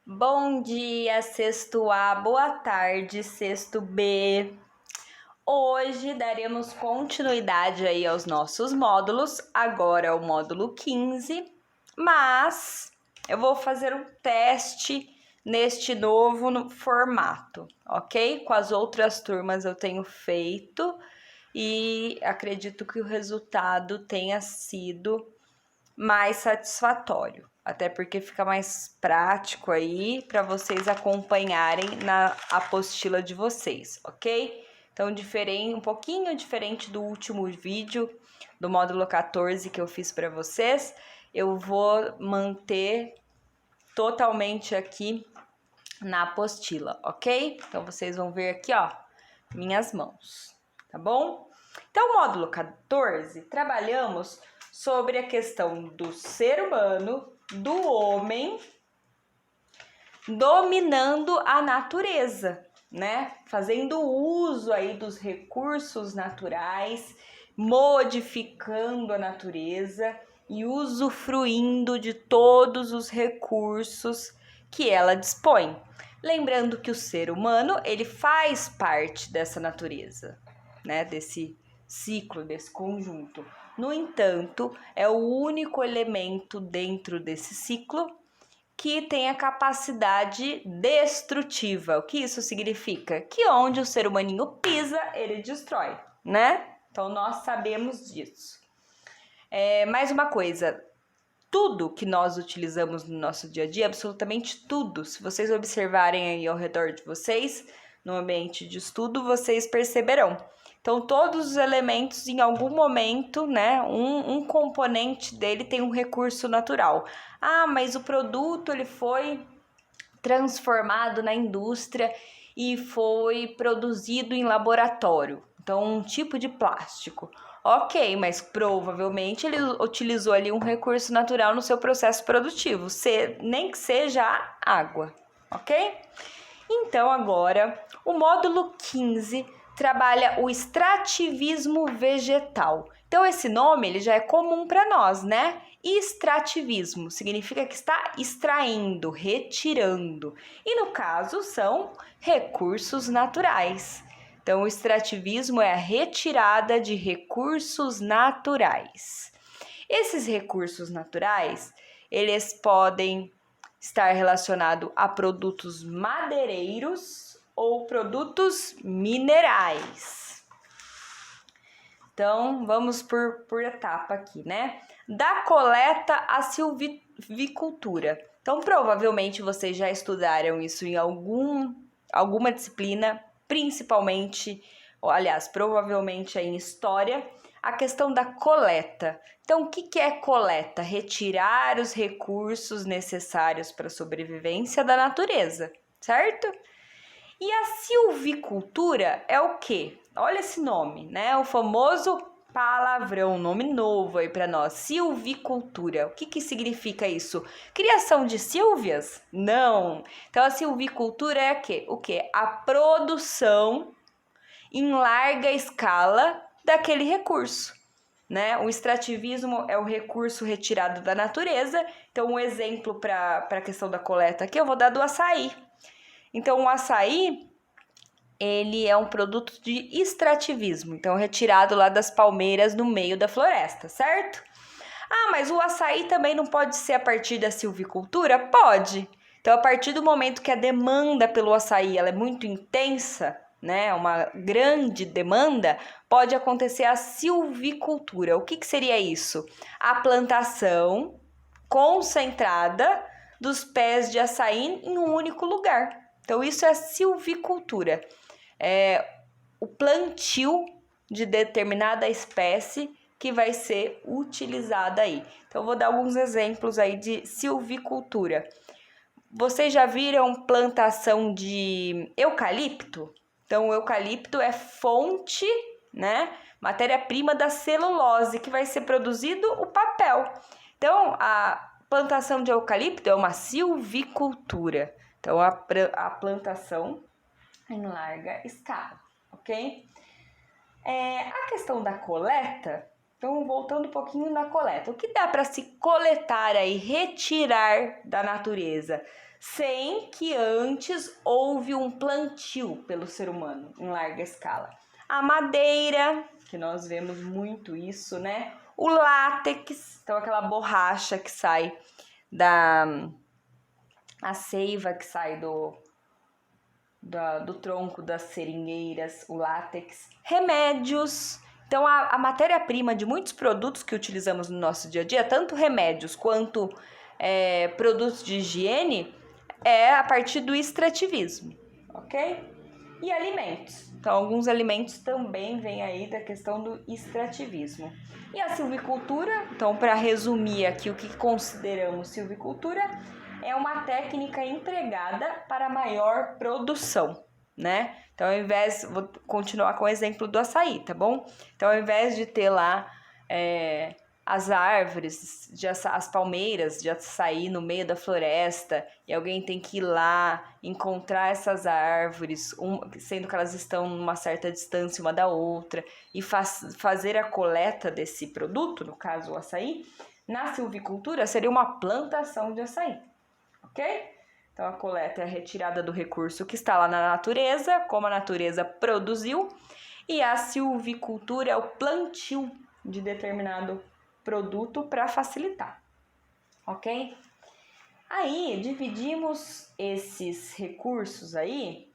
Bom dia, sexto A, boa tarde, sexto B. Hoje daremos continuidade aí aos nossos módulos, agora é o módulo 15, mas eu vou fazer um teste neste novo formato, ok? Com as outras turmas eu tenho feito e acredito que o resultado tenha sido mais satisfatório, até porque fica mais prático aí para vocês acompanharem na apostila de vocês, ok? Então, um pouquinho diferente do último vídeo do módulo 14 que eu fiz para vocês, eu vou manter totalmente aqui na apostila, ok? Então, vocês vão ver aqui, ó, minhas mãos, tá bom? Então, módulo 14, trabalhamos sobre a questão do ser humano, do homem, dominando a natureza, né? Fazendo uso aí dos recursos naturais, modificando a natureza e usufruindo de todos os recursos que ela dispõe. Lembrando que o ser humano, ele faz parte dessa natureza, né? Desse ciclo, desse conjunto. No entanto, é o único elemento dentro desse ciclo que tem a capacidade destrutiva. O que isso significa? Que onde o ser humaninho pisa, ele destrói, né? Então, nós sabemos disso. Mais uma coisa, tudo que nós utilizamos no nosso dia a dia, absolutamente tudo, se vocês observarem aí ao redor de vocês, no ambiente de estudo, vocês perceberão. Então, todos os elementos, em algum momento, né, um componente dele tem um recurso natural. Ah, mas o produto, ele foi transformado na indústria e foi produzido em laboratório. Então, um tipo de plástico. Ok, mas provavelmente ele utilizou ali um recurso natural no seu processo produtivo, nem que seja a água, ok? Então, agora, o módulo 15 trabalha o extrativismo vegetal. Então, esse nome ele já é comum para nós, né? Extrativismo significa que está extraindo, retirando. E no caso, são recursos naturais. Então, o extrativismo é a retirada de recursos naturais. Esses recursos naturais, eles podem estar relacionados a produtos madeireiros ou produtos minerais. Então, vamos por etapa aqui, né? Da coleta à silvicultura. Então, provavelmente vocês já estudaram isso em alguma disciplina, principalmente, aliás, provavelmente em história, a questão da coleta. Então, o que é coleta? Retirar os recursos necessários para a sobrevivência da natureza, certo? E a silvicultura é o quê? Olha esse nome, né? O famoso palavrão, nome novo aí para nós, silvicultura. O que significa isso? Criação de sílvias? Não. Então a silvicultura é o quê? A produção em larga escala daquele recurso, né? O extrativismo é o recurso retirado da natureza. Então um exemplo para a questão da coleta aqui eu vou dar do açaí. Então, o açaí, ele é um produto de extrativismo, então retirado lá das palmeiras no meio da floresta, certo? Ah, mas o açaí também não pode ser a partir da silvicultura? Pode. Então, a partir do momento que a demanda pelo açaí ela é muito intensa, né, uma grande demanda, pode acontecer a silvicultura. O que seria isso? A plantação concentrada dos pés de açaí em um único lugar. Então, isso é silvicultura. É o plantio de determinada espécie que vai ser utilizada aí. Então, vou dar alguns exemplos aí de silvicultura. Vocês já viram plantação de eucalipto? Então, o eucalipto é fonte, né? Matéria-prima da celulose, que vai ser produzido o papel. Então, a plantação de eucalipto é uma silvicultura. Então, a plantação em larga escala, ok? A questão da coleta, então voltando um pouquinho na coleta. O que dá para se coletar aí, retirar da natureza? sem que antes houve um plantio pelo ser humano em larga escala. A madeira, que nós vemos muito isso, né? O látex, então aquela borracha que sai a seiva que sai do tronco das seringueiras, o látex, remédios. Então, a matéria-prima de muitos produtos que utilizamos no nosso dia a dia, tanto remédios quanto produtos de higiene, é a partir do extrativismo, ok? E alimentos. Então, alguns alimentos também vêm aí da questão do extrativismo. E a silvicultura, então, para resumir aqui o que consideramos silvicultura, é uma técnica empregada para maior produção, né? Então, vou continuar com o exemplo do açaí, tá bom? Então, ao invés de ter lá as árvores, as palmeiras de açaí no meio da floresta, e alguém tem que ir lá encontrar essas árvores, sendo que elas estão numa certa distância uma da outra, e fazer a coleta desse produto, no caso o açaí, na silvicultura seria uma plantação de açaí, ok? Então a coleta é a retirada do recurso que está lá na natureza, como a natureza produziu, e a silvicultura é o plantio de determinado produto para facilitar, ok? Aí, dividimos esses recursos aí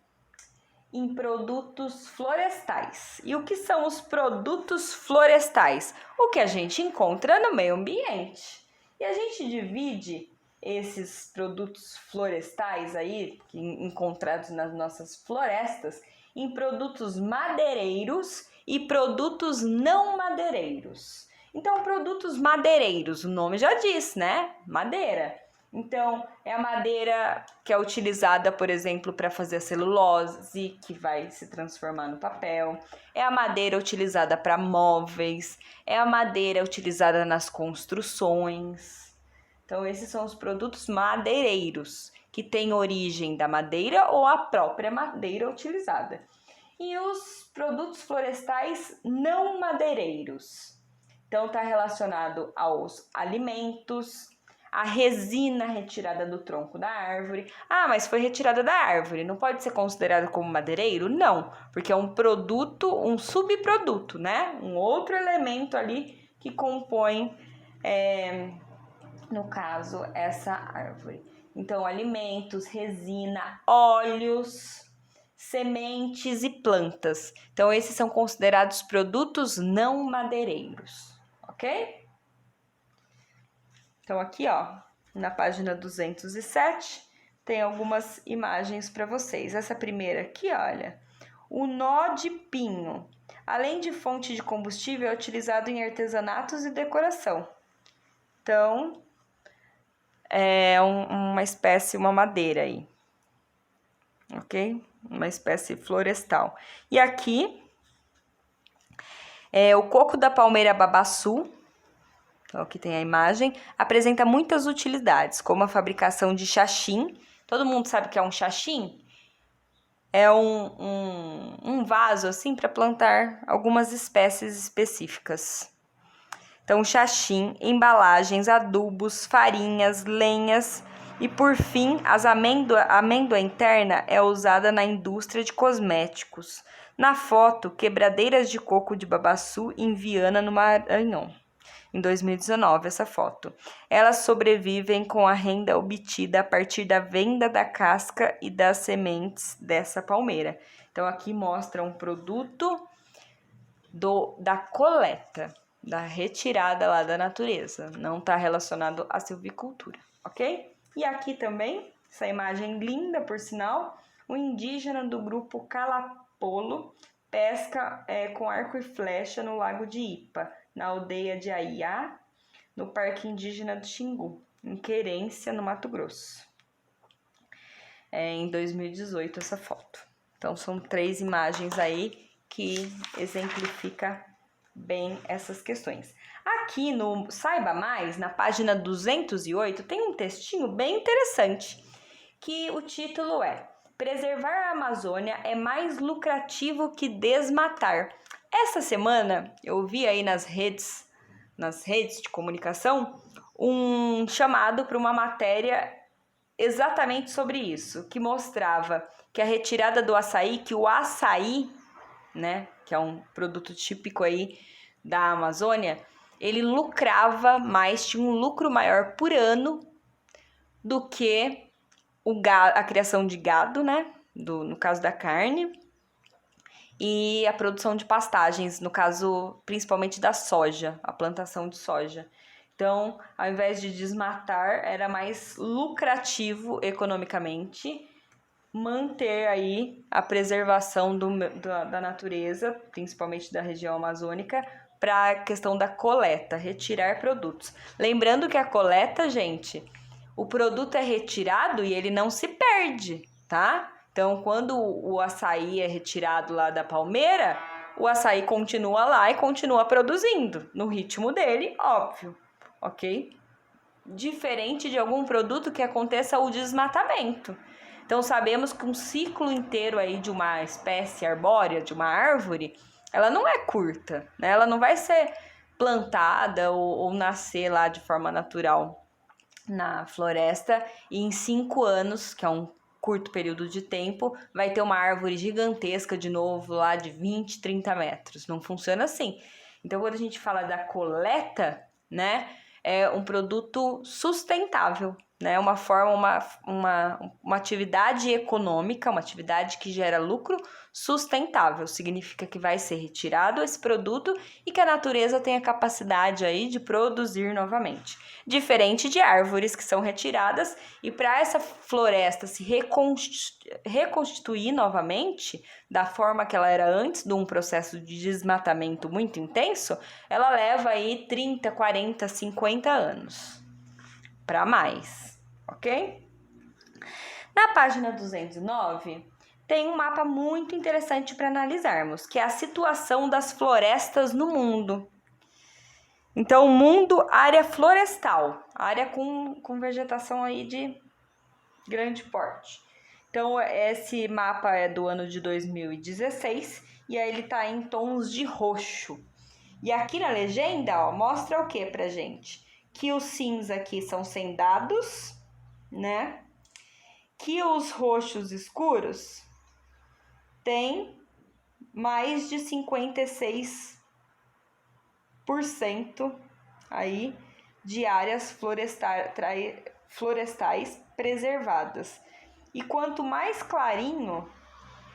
em produtos florestais. E o que são os produtos florestais? O que a gente encontra no meio ambiente. E a gente divide esses produtos florestais aí, encontrados nas nossas florestas, em produtos madeireiros e produtos não madeireiros. Então, produtos madeireiros, o nome já diz, né? Madeira. Então, é a madeira que é utilizada, por exemplo, para fazer a celulose, que vai se transformar no papel. É a madeira utilizada para móveis. É a madeira utilizada nas construções. Então, esses são os produtos madeireiros, que têm origem da madeira ou a própria madeira utilizada. E os produtos florestais não madeireiros. Então, está relacionado aos alimentos, a resina retirada do tronco da árvore. Ah, mas foi retirada da árvore, não pode ser considerado como madeireiro? Não, porque é um produto, um subproduto, né? Um outro elemento ali que compõe, no caso, essa árvore. Então, alimentos, resina, óleos, sementes e plantas. Então, esses são considerados produtos não madeireiros. Ok? Então, aqui, ó, na página 207, tem algumas imagens para vocês. Essa primeira aqui, olha, o nó de pinho. Além de fonte de combustível, é utilizado em artesanatos e decoração. Então, é uma espécie, uma madeira aí. Ok? Uma espécie florestal. E aqui o coco da palmeira babaçu, então aqui tem a imagem, apresenta muitas utilidades, como a fabricação de xaxim. Todo mundo sabe o que é um xaxim? É um vaso assim para plantar algumas espécies específicas. Então, xaxim, embalagens, adubos, farinhas, lenhas e, por fim, a amêndoa interna é usada na indústria de cosméticos. Na foto, quebradeiras de coco de babaçu em Viana, no Maranhão. Em 2019, essa foto. Elas sobrevivem com a renda obtida a partir da venda da casca e das sementes dessa palmeira. Então, aqui mostra um produto da coleta, da retirada lá da natureza. Não está relacionado à silvicultura, ok? E aqui também, essa imagem linda, por sinal, um indígena do grupo Calapolo pesca com arco e flecha no lago de Ipa, na aldeia de Aiá, no Parque Indígena do Xingu, em Querência, no Mato Grosso. Em 2018 essa foto. Então, são 3 imagens aí que exemplifica bem essas questões. Aqui no Saiba Mais, na página 208, tem um textinho bem interessante, que o título é Preservar a Amazônia é mais lucrativo que desmatar. Essa semana eu vi aí nas redes de comunicação um chamado para uma matéria exatamente sobre isso, que mostrava que a retirada do açaí, que o açaí, né, que é um produto típico aí da Amazônia, ele lucrava mais, tinha um lucro maior por ano do que a criação de gado, né, no caso da carne, e a produção de pastagens, no caso principalmente da soja, a plantação de soja. Então, ao invés de desmatar, era mais lucrativo economicamente manter aí a preservação da natureza, principalmente da região amazônica, para a questão da coleta, retirar produtos. Lembrando que a coleta, gente, o produto é retirado e ele não se perde, tá? Então, quando o açaí é retirado lá da palmeira, o açaí continua lá e continua produzindo, no ritmo dele, óbvio, ok? Diferente de algum produto que aconteça o desmatamento. Então, sabemos que um ciclo inteiro aí de uma espécie arbórea, de uma árvore, ela não é curta, né? Ela não vai ser plantada ou nascer lá de forma natural na floresta e em 5 anos, que é um curto período de tempo, vai ter uma árvore gigantesca de novo lá de 20, 30 metros. Não funciona assim. Então, quando a gente fala da coleta, né, é um produto sustentável, né, uma forma, uma atividade econômica, uma atividade que gera lucro sustentável. Significa que vai ser retirado esse produto e que a natureza tem a capacidade aí de produzir novamente. Diferente de árvores que são retiradas e para essa floresta se reconstituir novamente da forma que ela era antes de um processo de desmatamento muito intenso, ela leva aí 30, 40, 50 anos para mais, ok? Na página 209 tem um mapa muito interessante para analisarmos, que é a situação das florestas no mundo. Então, mundo, área florestal, área com vegetação aí de grande porte. Então, esse mapa é do ano de 2016 e aí ele tá em tons de roxo. E aqui na legenda, ó, mostra o que pra gente? Que os cinza aqui são sem dados, né? Que os roxos escuros têm mais de 56% aí de áreas florestais preservadas. E quanto mais clarinho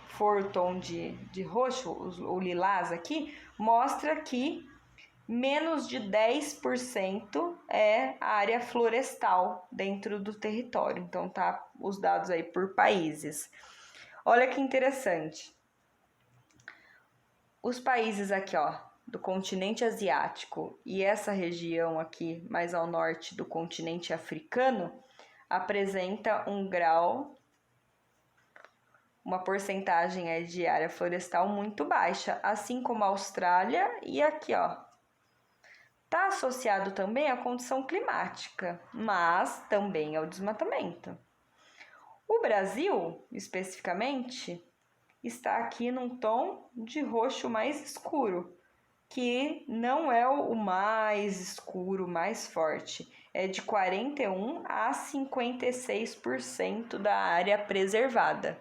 for o tom de roxo, o lilás aqui, mostra que menos de 10% é a área florestal dentro do território. Então, tá os dados aí por países. Olha que interessante. Os países aqui, ó, do continente asiático e essa região aqui mais ao norte do continente africano apresenta um grau, uma porcentagem aí de área florestal muito baixa, assim como a Austrália e aqui, ó. Está associado também à condição climática, mas também ao desmatamento. O Brasil, especificamente, está aqui num tom de roxo mais escuro, que não é o mais escuro, mais forte. É de 41% a 56% da área preservada.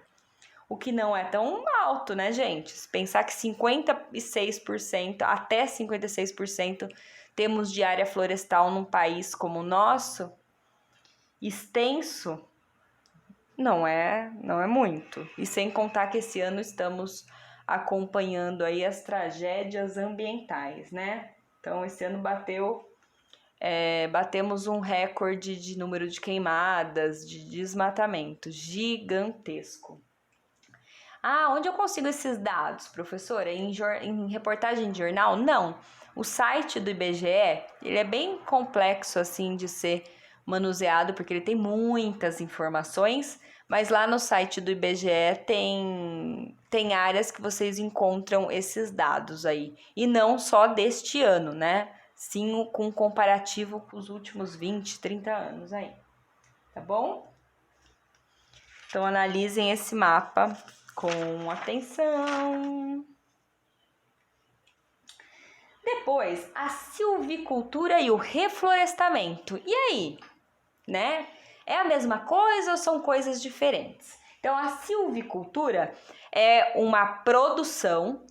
O que não é tão alto, né, gente? Se pensar que 56% até 56% temos de área florestal num país como o nosso, extenso, não é muito. E sem contar que esse ano estamos acompanhando aí as tragédias ambientais, né? Então, esse ano batemos um recorde de número de queimadas, de desmatamento gigantesco. Ah, onde eu consigo esses dados, professora? Em reportagem de jornal? Não. O site do IBGE, ele é bem complexo assim de ser manuseado, porque ele tem muitas informações, mas lá no site do IBGE tem áreas que vocês encontram esses dados aí. E não só deste ano, né? Sim, com comparativo com os últimos 20, 30 anos aí. Tá bom? Então, analisem esse mapa com atenção. Depois, a silvicultura e o reflorestamento. E aí, né? É a mesma coisa ou são coisas diferentes? Então, a silvicultura é uma produção,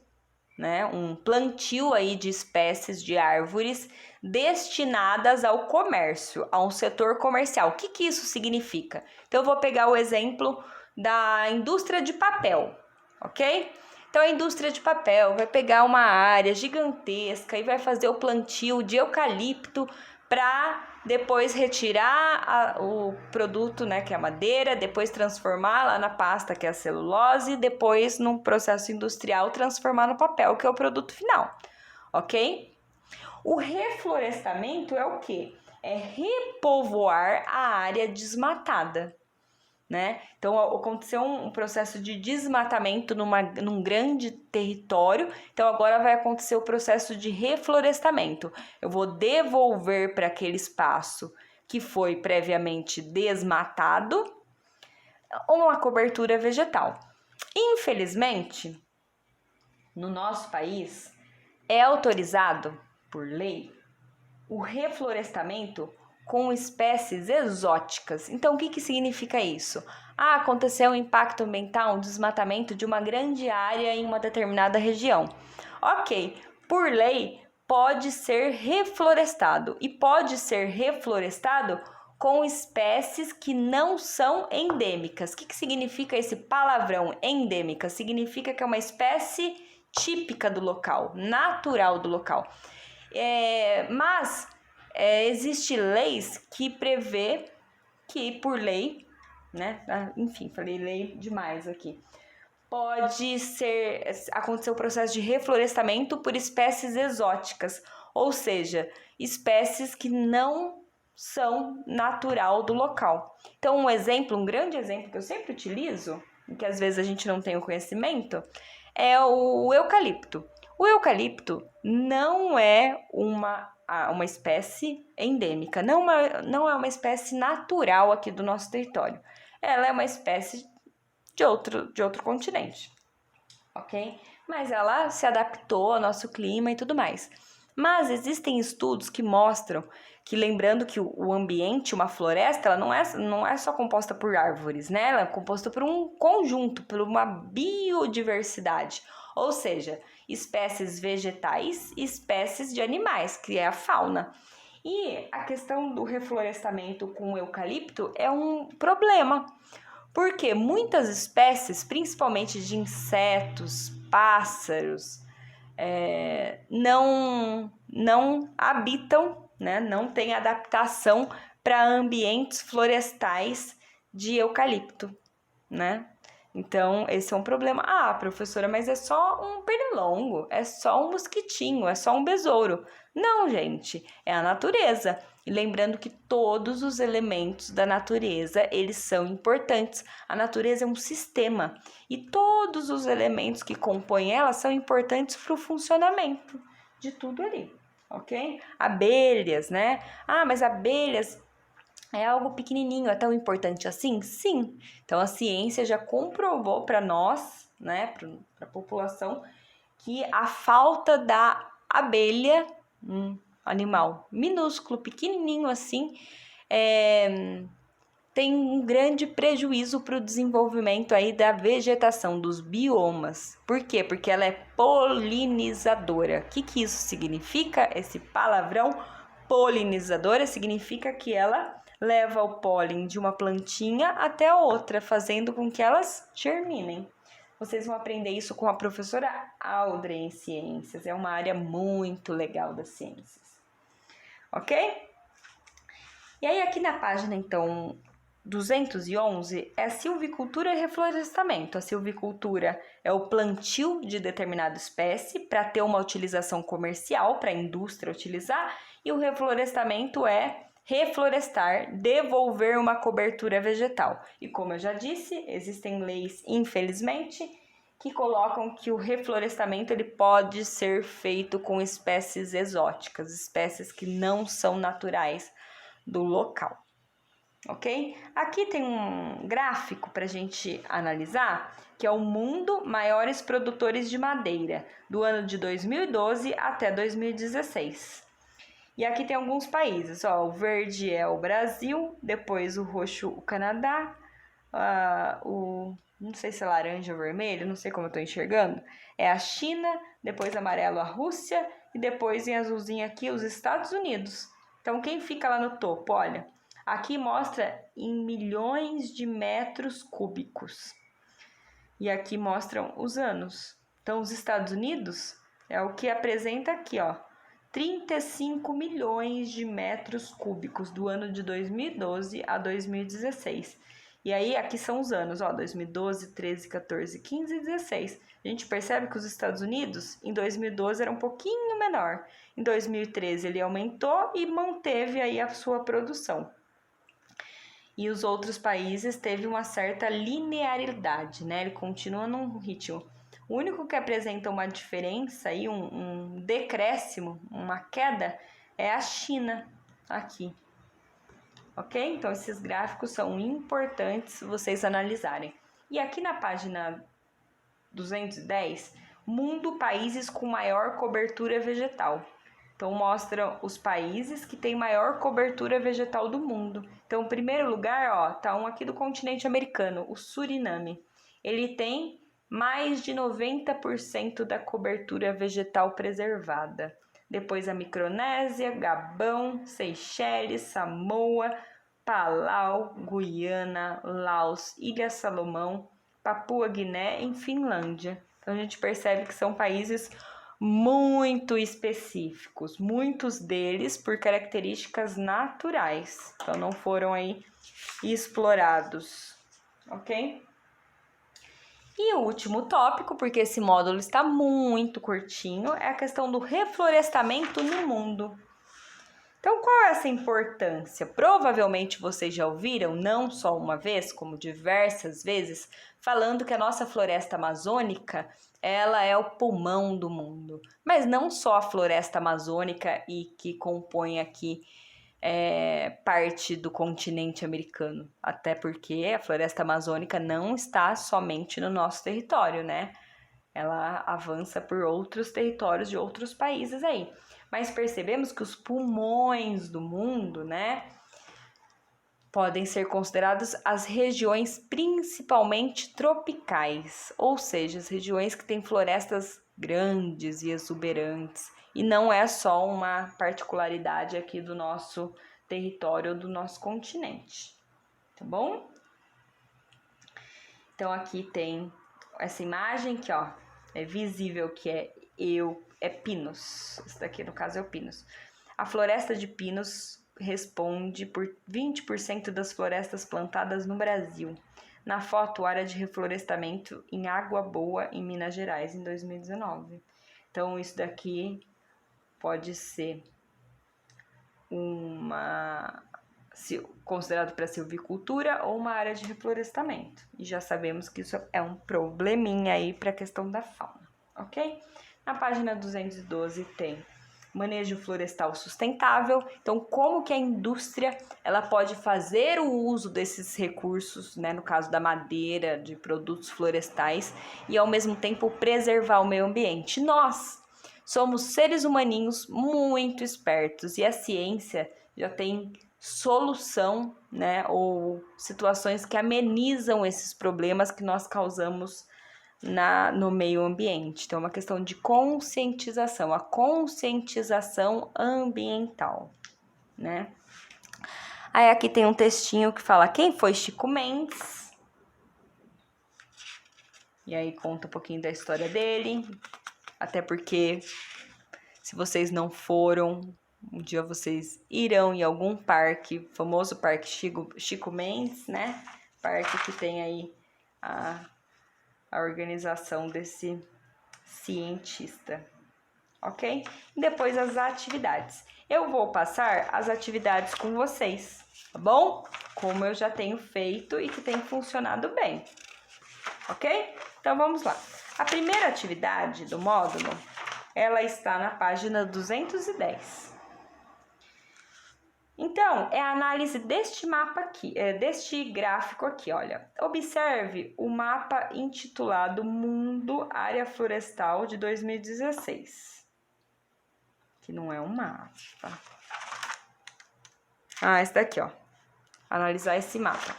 né, um plantio aí de espécies de árvores destinadas ao comércio, a um setor comercial. O que que isso significa? Então, eu vou pegar o exemplo da indústria de papel, ok? Então, a indústria de papel vai pegar uma área gigantesca e vai fazer o plantio de eucalipto para depois retirar o produto, né, que é a madeira, depois transformar lá na pasta, que é a celulose, depois num processo industrial transformar no papel, que é o produto final, ok? O reflorestamento é o quê? É repovoar a área desmatada, né? Então, aconteceu um processo de desmatamento num grande território, então agora vai acontecer o processo de reflorestamento. Eu vou devolver para aquele espaço que foi previamente desmatado uma cobertura vegetal. Infelizmente, no nosso país, é autorizado por lei o reflorestamento com espécies exóticas. Então, o que significa isso? Aconteceu um impacto ambiental, um desmatamento de uma grande área em uma determinada região. Ok, por lei, pode ser reflorestado e pode ser reflorestado com espécies que não são endêmicas. O que significa esse palavrão endêmica? Significa que é uma espécie típica do local, natural do local. Mas existe leis que prevê que por lei, né? Enfim, falei lei demais aqui. Pode acontecer o processo de reflorestamento por espécies exóticas, ou seja, espécies que não são natural do local. Então, um grande exemplo que eu sempre utilizo, e que às vezes a gente não tem o conhecimento, é o eucalipto. O eucalipto não é uma espécie endêmica, não é uma espécie natural aqui do nosso território. Ela é uma espécie de outro continente, ok? Mas ela se adaptou ao nosso clima e tudo mais. Mas existem estudos que mostram que, lembrando que o ambiente, uma floresta, ela não é só composta por árvores, né? Ela é composta por um conjunto, por uma biodiversidade, ou seja, espécies vegetais e espécies de animais, que é a fauna. E a questão do reflorestamento com o eucalipto é um problema, porque muitas espécies, principalmente de insetos, pássaros, não habitam, né? Não têm adaptação para ambientes florestais de eucalipto, né? Então, esse é um problema. Professora, mas é só um pernilongo, é só um mosquitinho, é só um besouro. Não, gente, é a natureza. E lembrando que todos os elementos da natureza, eles são importantes. A natureza é um sistema e todos os elementos que compõem ela são importantes para o funcionamento de tudo ali, ok? Abelhas, né? Mas abelhas é algo pequenininho, é tão importante assim? Sim. Então, a ciência já comprovou para nós, né, para a população, que a falta da abelha, animal minúsculo, pequenininho assim, tem um grande prejuízo para o desenvolvimento aí da vegetação, dos biomas. Por quê? Porque ela é polinizadora. O que isso significa? Esse palavrão polinizadora significa que ela leva o pólen de uma plantinha até a outra, fazendo com que elas germinem. Vocês vão aprender isso com a professora Audrey em Ciências. É uma área muito legal das ciências. Ok? E aí aqui na página, então, 211 é silvicultura e reflorestamento. A silvicultura é o plantio de determinada espécie para ter uma utilização comercial, para a indústria utilizar, e o reflorestamento é reflorestar, devolver uma cobertura vegetal. E como eu já disse, existem leis, infelizmente, que colocam que o reflorestamento ele pode ser feito com espécies exóticas, espécies que não são naturais do local, ok? Aqui tem um gráfico para a gente analisar, que é o mundo maiores produtores de madeira, do ano de 2012 até 2016. E aqui tem alguns países, ó, o verde é o Brasil, depois o roxo o Canadá, não sei se é laranja ou vermelho, não sei como eu tô enxergando, é a China, depois amarelo a Rússia e depois em azulzinho aqui os Estados Unidos. Então quem fica lá no topo, olha, aqui mostra em milhões de metros cúbicos e aqui mostram os anos. Então os Estados Unidos é o que apresenta aqui, ó, 35 milhões de metros cúbicos do ano de 2012 a 2016. E aí, aqui são os anos, ó, 2012, 13, 14, 15 e 16. A gente percebe que os Estados Unidos, em 2012, era um pouquinho menor. Em 2013, ele aumentou e manteve aí a sua produção. E os outros países teve uma certa linearidade, né? Ele continua num ritmo. O único que apresenta uma diferença e um decréscimo, uma queda, é a China, aqui. Ok? Então, esses gráficos são importantes vocês analisarem. E aqui na página 210, mundo países com maior cobertura vegetal. Então, mostra os países que têm maior cobertura vegetal do mundo. Então, em primeiro lugar, ó, tá um aqui do continente americano, o Suriname. Ele tem mais de 90% da cobertura vegetal preservada. Depois a Micronésia, Gabão, Seychelles, Samoa, Palau, Guiana, Laos, Ilha Salomão, Papua Guiné e Finlândia. Então a gente percebe que são países muito específicos, muitos deles por características naturais, então não foram aí explorados, ok? E o último tópico, porque esse módulo está muito curtinho, é a questão do reflorestamento no mundo. Então, qual é essa importância? Provavelmente vocês já ouviram, não só uma vez, como diversas vezes, falando que a nossa floresta amazônica, ela é o pulmão do mundo. Mas não só a floresta amazônica e que compõe aqui parte do continente americano. Até porque a floresta amazônica não está somente no nosso território, né? Ela avança por outros territórios de outros países aí. Mas percebemos que os pulmões do mundo, né, podem ser considerados as regiões principalmente tropicais, ou seja, as regiões que têm florestas grandes e exuberantes. E não é só uma particularidade aqui do nosso território, do nosso continente, tá bom? Então aqui tem essa imagem que, ó, é visível que é pinos. Esse daqui, no caso, é o pinos. A floresta de pinos responde por 20% das florestas plantadas no Brasil. Na foto, área de reflorestamento em Água Boa, em Minas Gerais, em 2019. Então, isso daqui pode ser considerado para silvicultura ou uma área de reflorestamento. E já sabemos que isso é um probleminha aí para a questão da fauna, ok? Na página 212 tem manejo florestal sustentável. Então, como que a indústria ela pode fazer o uso desses recursos, né, no caso da madeira, de produtos florestais, e ao mesmo tempo preservar o meio ambiente. Nós somos seres humaninhos muito espertos e a ciência já tem solução, né, ou situações que amenizam esses problemas que nós causamos no meio ambiente. Então, é uma questão de conscientização, a conscientização ambiental, né? Aí aqui tem um textinho que fala quem foi Chico Mendes. E aí conta um pouquinho da história dele. Até porque, se vocês não foram, um dia vocês irão em algum parque, famoso parque Chico Mendes, né? Parque que tem aí a organização desse cientista, ok? E depois as atividades. Eu vou passar as atividades com vocês, tá bom? Como eu já tenho feito e que tem funcionado bem, ok? Então vamos lá. A primeira atividade do módulo, ela está na página 210. Então, é a análise deste mapa aqui, deste gráfico aqui, olha. Observe o mapa intitulado Mundo Área Florestal de 2016. que não é um mapa. Esse daqui, ó. Analisar esse mapa.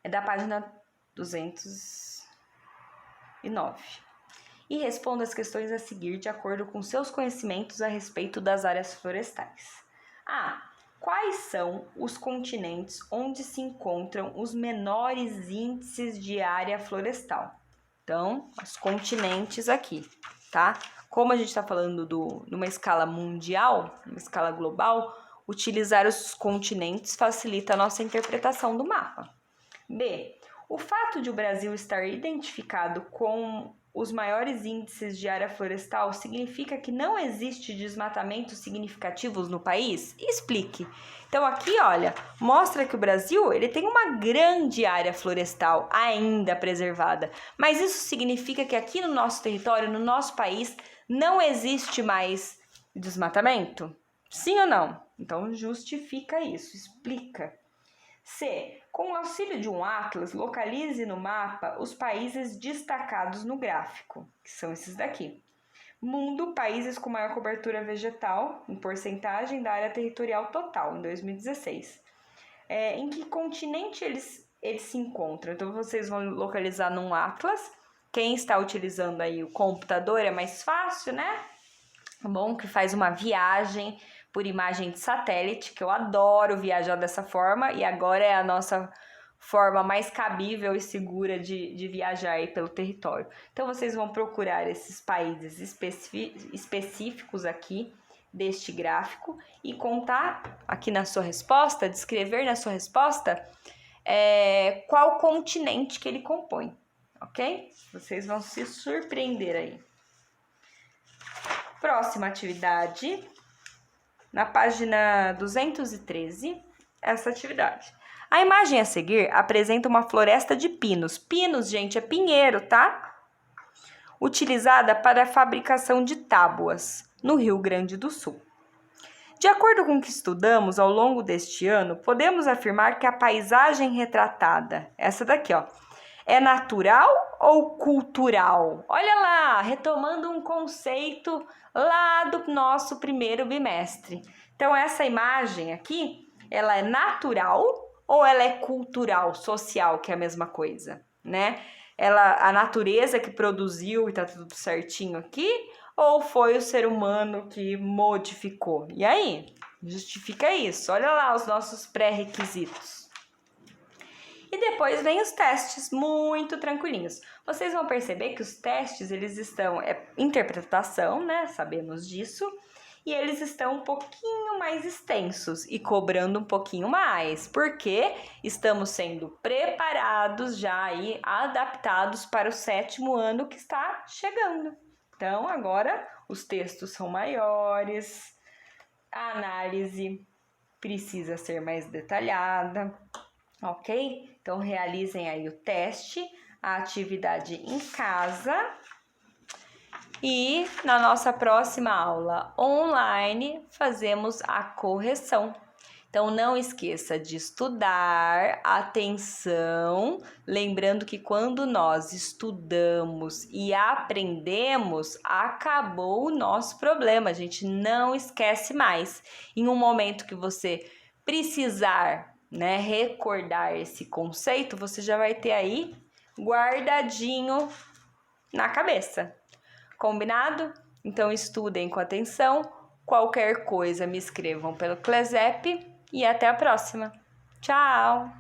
É da página 209. E responda as questões a seguir de acordo com seus conhecimentos a respeito das áreas florestais. Quais são os continentes onde se encontram os menores índices de área florestal? Então, os continentes aqui, tá? Como a gente está falando numa escala mundial, numa escala global, utilizar os continentes facilita a nossa interpretação do mapa. B. O fato de o Brasil estar identificado com os maiores índices de área florestal significa que não existe desmatamentos significativos no país? Explique. Então aqui, olha, mostra que o Brasil ele tem uma grande área florestal ainda preservada, mas isso significa que aqui no nosso território, no nosso país, não existe mais desmatamento? Sim ou não? Então justifica isso, explica. C. Com o auxílio de um atlas, localize no mapa os países destacados no gráfico, que são esses daqui. Mundo, países com maior cobertura vegetal, em porcentagem da área territorial total, em 2016. Em que continente eles se encontram? Então, vocês vão localizar num atlas. Quem está utilizando aí o computador é mais fácil, né? Bom, que faz uma viagem por imagem de satélite, que eu adoro viajar dessa forma, e agora é a nossa forma mais cabível e segura de viajar aí pelo território. Então, vocês vão procurar esses países específicos aqui deste gráfico e contar aqui na sua resposta, descrever na sua resposta qual continente que ele compõe, ok? Vocês vão se surpreender aí. Próxima atividade, na página 213, essa atividade. A imagem a seguir apresenta uma floresta de pinos. Pinos, gente, é pinheiro, tá? Utilizada para a fabricação de tábuas no Rio Grande do Sul. De acordo com o que estudamos ao longo deste ano, podemos afirmar que a paisagem retratada, essa daqui, ó, é natural ou cultural? Olha lá, retomando um conceito lá do nosso primeiro bimestre. Então, essa imagem aqui, ela é natural ou ela é cultural, social, que é a mesma coisa, né? A natureza que produziu e tá tudo certinho aqui, ou foi o ser humano que modificou? E aí? Justifica isso. Olha lá os nossos pré-requisitos. E depois vem os testes, muito tranquilinhos. Vocês vão perceber que os testes, eles estão, interpretação, né? Sabemos disso. E eles estão um pouquinho mais extensos e cobrando um pouquinho mais, porque estamos sendo preparados já aí, adaptados para o 7º ano que está chegando. Então, agora os textos são maiores, a análise precisa ser mais detalhada, ok? Então, realizem aí o teste, a atividade em casa. E na nossa próxima aula online, fazemos a correção. Então, não esqueça de estudar, atenção, lembrando que quando nós estudamos e aprendemos, acabou o nosso problema, a gente não esquece mais. Em um momento que você precisar, né, recordar esse conceito, você já vai ter aí guardadinho na cabeça. Combinado? Então estudem com atenção. Qualquer coisa me escrevam pelo CLESEP e até a próxima. Tchau!